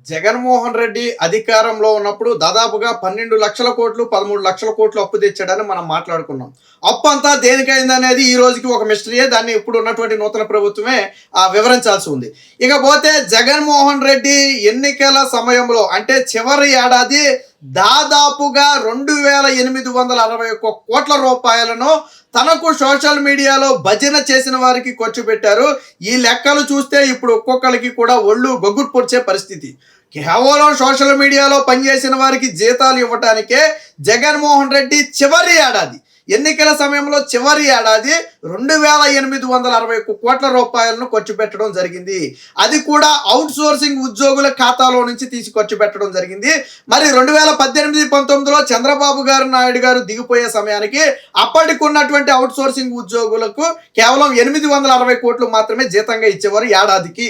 జగన్మోహన్ రెడ్డి అధికారంలో ఉన్నప్పుడు దాదాపుగా 12,00,00,000 కోట్లు 13,00,00,000 కోట్లు అప్పు తెచ్చాడని మనం మాట్లాడుకున్నాం. అప్పు అంతా దేనికైందనేది ఈ రోజుకి ఒక మిస్టరీయే. దాన్ని ఇప్పుడు ఉన్నటువంటి నూతన ప్రభుత్వమే వివరించాల్సి ఉంది. ఇకపోతే జగన్మోహన్ రెడ్డి ఎన్నికల సమయంలో అంటే చివరి ఏడాది దాదాపుగా 2,861 కోట్ల రూపాయలను తనకు సోషల్ మీడియాలో భజన చేసిన వారికి ఖర్చు పెట్టారు. ఈ లెక్కలు చూస్తే ఇప్పుడు ఒక్కొక్కరికి కూడా ఒళ్ళు గొగ్గురు పొడిచే పరిస్థితి. కేవలం సోషల్ మీడియాలో పనిచేసిన వారికి జీతాలు ఇవ్వటానికే జగన్మోహన్ రెడ్డి చివరి ఏడాది ఎన్నికల సమయంలో చివరి ఏడాది 2,861 కోట్ల రూపాయలను ఖర్చు పెట్టడం జరిగింది. అది కూడా అవుట్ సోర్సింగ్ ఉద్యోగుల ఖాతాలో నుంచి తీసి ఖర్చు పెట్టడం జరిగింది. మరి 2018-19లో చంద్రబాబు నాయుడు గారు దిగిపోయే సమయానికి అప్పటికి ఉన్నటువంటి అవుట్ సోర్సింగ్ ఉద్యోగులకు కేవలం 860 కోట్లు మాత్రమే జీతంగా ఇచ్చేవారు ఏడాదికి.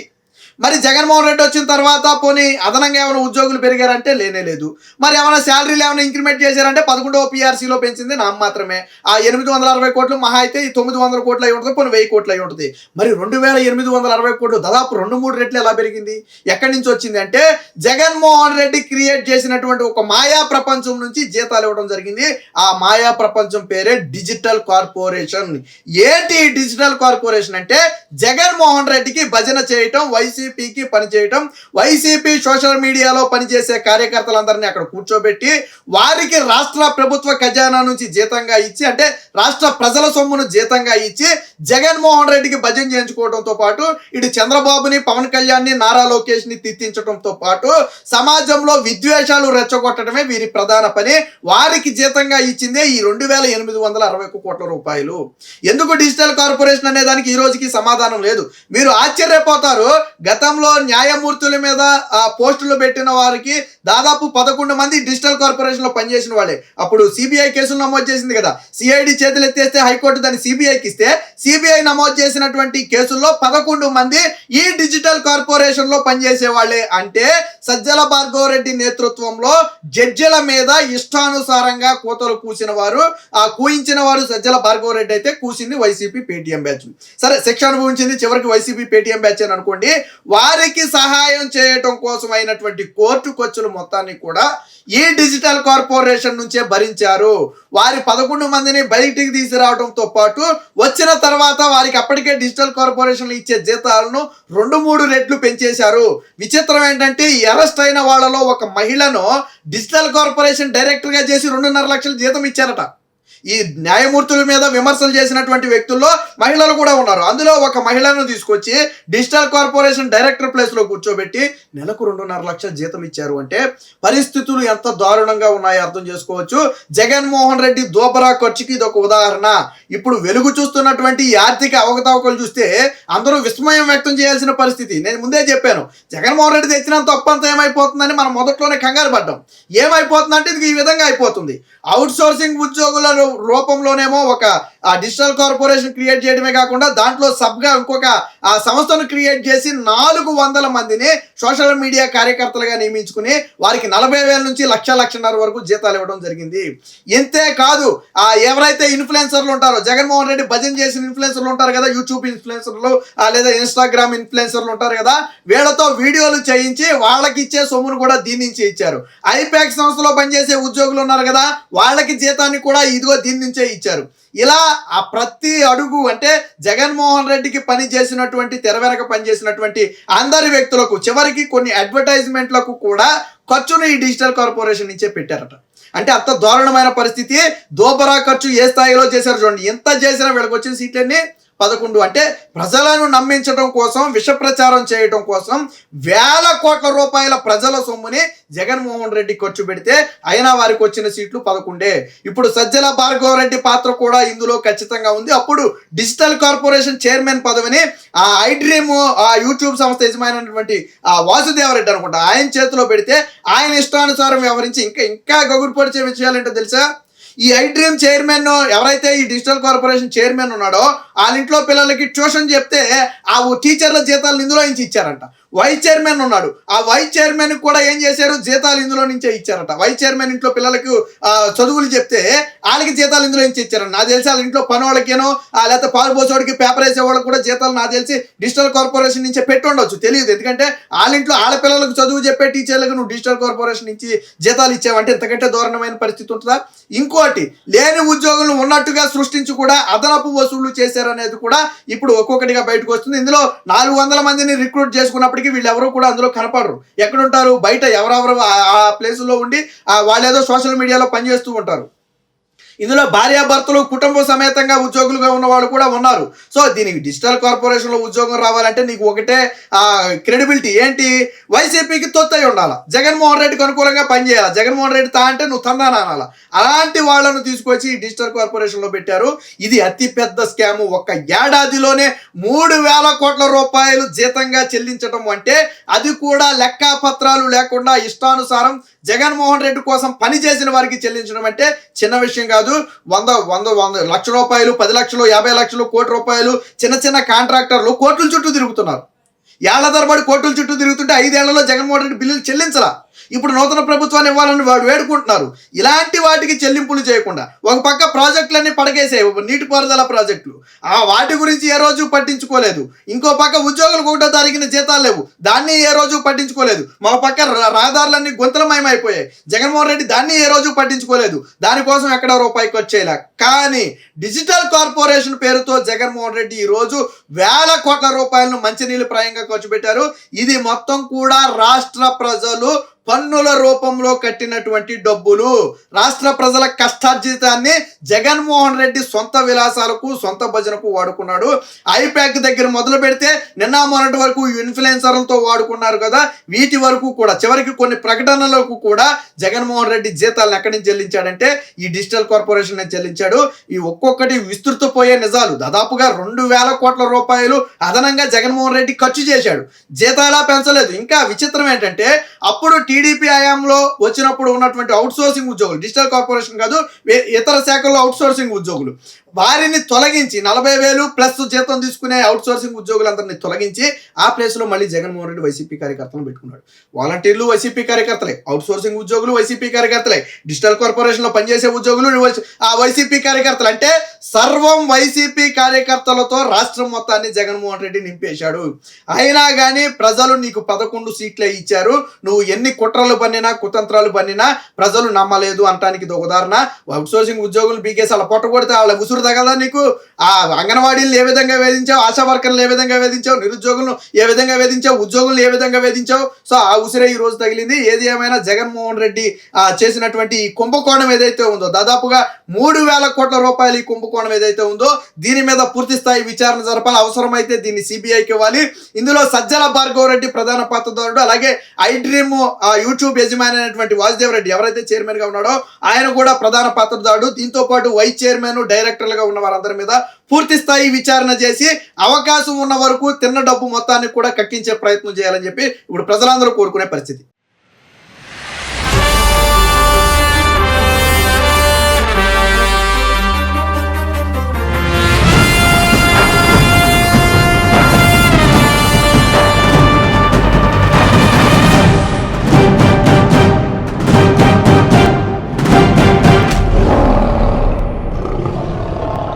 మరి జగన్మోహన్ రెడ్డి వచ్చిన తర్వాత పోనీ అదనంగా ఏమైనా ఉద్యోగులు పెరిగారంటే లేనే లేదు. మరి ఏమైనా శాలరీలు ఏమైనా ఇంక్రిమెంట్ చేశారంటే 11వ పిఆర్సీలో పెంచింది నామ మాత్రమే. ఆ 860 కోట్లు మహా అయితే 900 కోట్లు అయి ఉంటుంది, పోనీ 1000 కోట్లు అయి ఉంటుంది. మరి 2,860 కోట్లు దాదాపు 2-3 రెట్లు ఎలా పెరిగింది? ఎక్కడి నుంచి వచ్చింది అంటే జగన్మోహన్ రెడ్డి క్రియేట్ చేసినటువంటి ఒక మాయా ప్రపంచం నుంచి జీతాలు ఇవ్వడం జరిగింది. ఆ మాయా ప్రపంచం పేరే డిజిటల్ కార్పొరేషన్. ఏంటి డిజిటల్ కార్పొరేషన్ అంటే జగన్మోహన్ రెడ్డికి భజన చేయటం, వైసీపీకి పనిచేయటం, వైసీపీ సోషల్ మీడియాలో పనిచేసే కార్యకర్తలందరినీ అక్కడ కూర్చోబెట్టి వారికి రాష్ట్ర ప్రభుత్వ ఖజానా నుంచి జీతంగా ఇచ్చి అంటే రాష్ట్ర ప్రజల సొమ్మును జీతంగా ఇచ్చి జగన్మోహన్ రెడ్డికి భజన చేయించుకోవడంతో పాటు ఇటు చంద్రబాబుని, పవన్ కళ్యాణ్ని, నారా లోకేష్ని తిట్టించడంతో పాటు సమాజంలో విద్వేషాలు రెచ్చగొట్టడమే వీరి ప్రధాన పని. వారికి జీతంగా ఇచ్చిందే ఈ 2,861 కోట్ల రూపాయలు. ఎందుకు డిజిటల్ కార్పొరేషన్ అనే దానికి ఈ రోజుకి సమాధానం లేదు. మీరు ఆశ్చర్యపోతారు. గతంలో న్యాయమూర్తుల మీద పోస్టులు పెట్టిన వారికి దాదాపు 11 మంది డిజిటల్ కార్పొరేషన్ లో పనిచేసిన వాళ్ళే. అప్పుడు సిబిఐ కేసులు నమోదు చేసింది కదా, సిఐడి చేతులు ఎత్తేస్తే హైకోర్టు దాన్ని సిబిఐకి ఇస్తే సిబిఐ నమోదు చేసినటువంటి కేసుల్లో 11 మంది ఈ డిజిటల్ కార్పొరేషన్ లో పనిచేసే వాళ్ళే. అంటే సజ్జల భార్గవరెడ్డి నేతృత్వంలో జడ్జిల మీద ఇష్టానుసారంగా కోతలు కూసిన వారు, కూయించిన వారు సజ్జల భార్గవరెడ్డి అయితే కూసింది వైసీపీ పేటీఎం బ్యాచ్. సరే, శిక్ష అనుభవించింది చివరికి వైసీపీ పేటీఎం బ్యాచ్ అని అనుకోండి. వారికి సహాయం చేయటం కోసం అయినటువంటి కోర్టు ఖర్చులు మొత్తాన్ని కూడా ఈ డిజిటల్ కార్పొరేషన్ నుంచే భరించారు. వారి 11 మందిని బయటికి తీసుకురావడంతో పాటు వచ్చిన తర్వాత వారికి అప్పటికే డిజిటల్ కార్పొరేషన్లు ఇచ్చే జీతాలను 2-3 రెట్లు పెంచేశారు. విచిత్రం ఏంటంటే ఈ అరెస్ట్ అయిన వాళ్ళలో ఒక మహిళను డిజిటల్ కార్పొరేషన్ డైరెక్టర్గా చేసి 2.5 లక్షల జీతం ఇచ్చారట. ఈ న్యాయమూర్తుల మీద విమర్శలు చేసినటువంటి వ్యక్తుల్లో మహిళలు కూడా ఉన్నారు. అందులో ఒక మహిళను తీసుకొచ్చి డిజిటల్ కార్పొరేషన్ డైరెక్టర్ ప్లేస్లో కూర్చోబెట్టి నెలకు 2.5 లక్షల జీతం ఇచ్చారు అంటే పరిస్థితులు ఎంత దారుణంగా ఉన్నాయో అర్థం చేసుకోవచ్చు. జగన్మోహన్ రెడ్డి దోబరా ఖర్చుకి ఇది ఒక ఉదాహరణ. ఇప్పుడు వెలుగు చూస్తున్నటువంటి ఈ ఆర్థిక అవకతవకలు చూస్తే అందరూ విస్మయం వ్యక్తం చేయాల్సిన పరిస్థితి. నేను ముందే చెప్పాను, జగన్మోహన్ రెడ్డి తెచ్చినంత అప్పంతా ఏమైపోతుందని మనం మొదట్లోనే కంగారు పడ్డాం. ఏమైపోతుందంటే ఇది ఈ విధంగా అయిపోతుంది. అవుట్ సోర్సింగ్ ఉద్యోగుల రూపంలోనేమో ఒక డిజిటల్ కార్పొరేషన్ క్రియేట్ చేయడమే కాకుండా దాంట్లో సబ్గా ఇంకొక సంస్థను క్రియేట్ చేసి 400 మందిని సోషల్ మీడియా కార్యకర్తలుగా నియమించుకుని వారికి 40,000 నుంచి 1,00,000 వరకు జీతాలు ఇవ్వడం జరిగింది. ఇంతే కాదు, ఎవరైతే ఇన్ఫ్లుయెన్సర్లు ఉంటారో జగన్మోహన్ రెడ్డి భజన చేసిన ఇన్ఫ్లుయెన్సర్లు ఉంటారు కదా, యూట్యూబ్ ఇన్ఫ్లుయెన్సర్లు లేదా ఇన్స్టాగ్రామ్ ఇన్ఫ్లుయెన్సర్లు ఉంటారు కదా, వీళ్ళతో వీడియోలు చేయించి వాళ్ళకి ఇచ్చే సొమ్మును కూడా దీని నుంచి ఇచ్చారు. ఐపాక్ సంస్థలో పనిచేసే ఉద్యోగులు ఉన్నారు కదా, వాళ్ళకి జీతాన్ని కూడా ఇదిగో దీని నుంచే ఇచ్చారు. ఇలా ప్రతి అడుగు అంటే జగన్మోహన్ రెడ్డికి పని చేసినటువంటి తెర వెనక పనిచేసినటువంటి అందరి వ్యక్తులకు చివరికి కొన్ని అడ్వర్టైజ్మెంట్లకు కూడా ఖర్చును ఈ డిజిటల్ కార్పొరేషన్ నుంచే పెట్టారట. అంటే అంత దారుణమైన పరిస్థితి. దోబరా ఖర్చు ఏ స్థాయిలో చేశారు చూడండి. ఎంత చేసినా వీళ్ళకి వచ్చిన సీట్లన్నీ 11. అంటే ప్రజలను నమ్మించడం కోసం, విష ప్రచారం చేయడం కోసం వేల కోట్ల రూపాయల ప్రజల సొమ్ముని జగన్మోహన్ రెడ్డి ఖర్చు పెడితే అయినా వారికి వచ్చిన సీట్లు 11. ఇప్పుడు సజ్జల భార్గవరెడ్డి పాత్ర కూడా ఇందులో ఖచ్చితంగా ఉంది. అప్పుడు డిజిటల్ కార్పొరేషన్ చైర్మన్ పదవిని ఐడ్రీమ్ యూట్యూబ్ సంస్థ యజమానైనటువంటి వాసుదేవరెడ్డి అనుకుంటా ఆయన చేతిలో పెడితే ఆయన ఇష్టానుసారం వ్యవహరించి ఇంకా గగురు పొడిచే విషయాలు ఏంటో తెలుసా? ఈ ఐడ్రీమ్ చైర్మన్ ఎవరైతే ఈ డిజిటల్ కార్పొరేషన్ చైర్మన్ ఉన్నాడో వాళ్ళ ఇంట్లో పిల్లలకి ట్యూషన్ చెప్తే ఆ టీచర్ల జీతాలను ఇందులో నుంచి ఇచ్చారంట. వైస్ చైర్మన్ ఉన్నాడు. ఆ వైస్ చైర్మన్ కూడా ఏం చేశారు, జీతాలు ఇందులో నుంచే ఇచ్చారట. వైస్ చైర్మన్ ఇంట్లో పిల్లలకు చదువులు చెప్తే వాళ్ళకి జీతాలు ఇందులో నుంచి ఇచ్చారట. నాకు తెలిసి వాళ్ళ ఇంట్లో పని వాళ్ళకేనో లేకపోతే పాలు పోసేవాడికి పేపర్ వేసే వాళ్ళకి కూడా జీతాలు నాకు తెలిసి డిజిటల్ కార్పొరేషన్ నుంచే పెట్టి ఉండొచ్చు, తెలియదు. ఎందుకంటే వాళ్ళ ఇంట్లో వాళ్ళ పిల్లలకు చదువు చెప్పే టీచర్లకు నువ్వు డిజిటల్ కార్పొరేషన్ నుంచి జీతాలు ఇచ్చావంటే ఇంతకంటే దారుణమైన పరిస్థితి ఉంటుందా? ఇంకోటి, లేని ఉద్యోగులను ఉన్నట్టుగా సృష్టించి కూడా అదనపు వసూళ్లు చేశారనేది కూడా ఇప్పుడు ఒక్కొక్కటిగా బయటకు వస్తుంది. ఇందులో 400 మందిని రిక్రూట్ చేసుకున్నప్పటికీ వీళ్ళెవరూ కూడా అందులో కనపడరు. ఎక్కడుంటారు? బయట ఎవరెవరు ఆ ప్లేసుల్లో ఉండి వాళ్ళు ఏదో సోషల్ మీడియాలో పనిచేస్తూ ఉంటారు. ఇందులో భార్యాభర్తలు కుటుంబ సమేతంగా ఉద్యోగులుగా ఉన్న వాళ్ళు కూడా ఉన్నారు. సో దీనికి డిజిటల్ కార్పొరేషన్లో ఉద్యోగం రావాలంటే నీకు ఒకటే క్రెడిబిలిటీ ఏంటి, వైసీపీకి తొత్తయి ఉండాలి, జగన్మోహన్ రెడ్డికి అనుకూలంగా పనిచేయాలి, జగన్మోహన్ రెడ్డి తా అంటే నువ్వు తందానా అనాలా. అలాంటి వాళ్ళను తీసుకొచ్చి డిజిటల్ కార్పొరేషన్లో పెట్టారు. ఇది అతి పెద్ద స్కాము. ఒక్క ఏడాదిలోనే 3,000 కోట్ల రూపాయలు జీతంగా చెల్లించడం అంటే అది కూడా లెక్కాపత్రాలు లేకుండా ఇష్టానుసారం జగన్మోహన్ రెడ్డి కోసం పని చేసిన వారికి చెల్లించడం అంటే చిన్న విషయం కాదు. 100 లక్షల రూపాయలు, 10 లక్షలు, 50 లక్షలు, కోటి రూపాయలు చిన్న చిన్న కాంట్రాక్టర్లు కోట్ల చుట్టూ తిరుగుతున్నారు. ఏళ్ల తరబడి కోట్ల చుట్టూ తిరుగుతుంటే 5 ఏళ్లలో జగన్మోహన్ రెడ్డి బిల్లులు చెల్లించలా. ఇప్పుడు నూతన ప్రభుత్వాన్ని ఇవ్వాలని వాడు వేడుకుంటున్నారు. ఇలాంటి వాటికి చెల్లింపులు చేయకుండా ఒక పక్క ప్రాజెక్టులన్నీ పడకేసాయి, నీటిపారుదల ప్రాజెక్టులు, వాటి గురించి ఏ రోజు పట్టించుకోలేదు. ఇంకో పక్క ఉద్యోగులకు 1వ తారీఖున జీతాలు లేవు, దాన్ని ఏ రోజు పట్టించుకోలేదు. మా పక్క రహదారులన్నీ గుంతలమయమైపోయాయి, జగన్మోహన్ రెడ్డి దాన్ని ఏ రోజు పట్టించుకోలేదు. దానికోసం ఎక్కడ రూపాయి ఖర్చు చేయలే. కానీ డిజిటల్ కార్పొరేషన్ పేరుతో జగన్మోహన్ రెడ్డి ఈరోజు 1,000 కోట్ల రూపాయలను మంచినీళ్ళు ప్రాయంగా ఖర్చు పెట్టారు. ఇది మొత్తం కూడా రాష్ట్ర ప్రజలు పన్నుల రూపంలో కట్టినటువంటి డబ్బులు. రాష్ట్ర ప్రజల కష్టార్జితాన్ని జగన్మోహన్ రెడ్డి సొంత విలాసాలకు, సొంత భజనకు వాడుకున్నాడు. ఐప్యాక్ దగ్గర మొదలు పెడితే నిన్న మొన్నటి వరకు ఇన్ఫ్లుయెన్సర్లతో వాడుకున్నారు కదా, వీటి వరకు కూడా చివరికి కొన్ని ప్రకటనలకు కూడా జగన్మోహన్ రెడ్డి జీతాలను ఎక్కడి నుంచి చెల్లించాడంటే ఈ డిజిటల్ కార్పొరేషన్ చెల్లించాడు. ఈ ఒక్కొక్కటి విస్తృతపోయే నిజాలు. దాదాపుగా 2,000 కోట్ల రూపాయలు అదనంగా జగన్మోహన్ రెడ్డి ఖర్చు చేశాడు, జీతాలా పెంచలేదు. ఇంకా విచిత్రం ఏంటంటే అప్పుడు టీడీపీ హయాంలో వచ్చినప్పుడు ఉన్నటువంటి అవుట్సోర్సింగ్ ఉద్యోగులు, డిజిటల్ కార్పొరేషన్ కాదు ఇతర శాఖల్లో అవుట్సోర్సింగ్ ఉద్యోగులు, వారిని తొలగించి 40,000 ప్లస్ జీతం తీసుకునే అవుట్సోర్సింగ్ ఉద్యోగులందరినీ తొలగించి ఆ ప్లేస్లో మళ్ళీ జగన్మోహన్ రెడ్డి వైసీపీ కార్యకర్తలను పెట్టుకున్నాడు. వాలంటీర్లు వైసీపీ కార్యకర్తలే, అవుట్సోర్సింగ్ ఉద్యోగులు వైసీపీ కార్యకర్తలే, డిజిటల్ కార్పొరేషన్లో పనిచేసే ఉద్యోగులు వైసీపీ కార్యకర్తలు. అంటే సర్వం వైసీపీ కార్యకర్తలతో రాష్ట్రం మొత్తాన్ని జగన్మోహన్ రెడ్డి నింపేశాడు. అయినా కానీ ప్రజలు నీకు 11 సీట్లే ఇచ్చారు. నువ్వు ఎన్ని కుట్రలు పన్నినా, కుతంత్రాలు పన్నినా ప్రజలు నమ్మలేదు అంటానికి ఇది ఒక ఉదాహరణ. అవుట్సోర్సింగ్ ఉద్యోగులు బీకేసి అలా పొట్టగొడితే వాళ్ళ ఉసురు తగలదా నీకు? ఆ అంగన్వాడీలను ఏ విధంగా వేధించావు, ఆశా వర్కర్లు ఏ విధంగా వేధించావు, నిరుద్యోగులను ఏ విధంగా వేధించావు, ఉద్యోగులను ఏ విధంగా వేధించావు. సో ఆ ఉసిరే ఈ రోజు తగిలింది. ఏది ఏమైనా జగన్మోహన్ రెడ్డి చేసినటువంటి ఈ కుంభకోణం ఏదైతే ఉందో, దాదాపుగా 3,000 కోట్ల రూపాయలు ఈ కుంభకోణం ఏదైతే ఉందో, దీని మీద పూర్తి స్థాయి విచారణ జరపాలి. అవసరమైతే దీన్ని సిబిఐకి ఇవ్వాలి. ఇందులో సజ్జల భార్గవ్ రెడ్డి ప్రధాన పాత్రధారుడు, అలాగే ఐ డ్రీమ్ యూట్యూబ్ యజమాని అయినటువంటి వాసుదేవ్ రెడ్డి ఎవరైతే చైర్మన్ గా ఉన్నాడో ఆయన కూడా ప్రధాన పాత్రధారుడు. దీంతో పాటు వైస్ చైర్మన్, డైరెక్టర్లుగా ఉన్న వారందరి మీద పూర్తి స్థాయి విచారణ చేసి అవకాశం ఉన్న వరకు తిన్న డబ్బు మొత్తాన్ని కూడా కక్కించే ప్రయత్నం చేయాలని చెప్పి ఇప్పుడు ప్రజలందరూ కోరుకునే పరిస్థితి.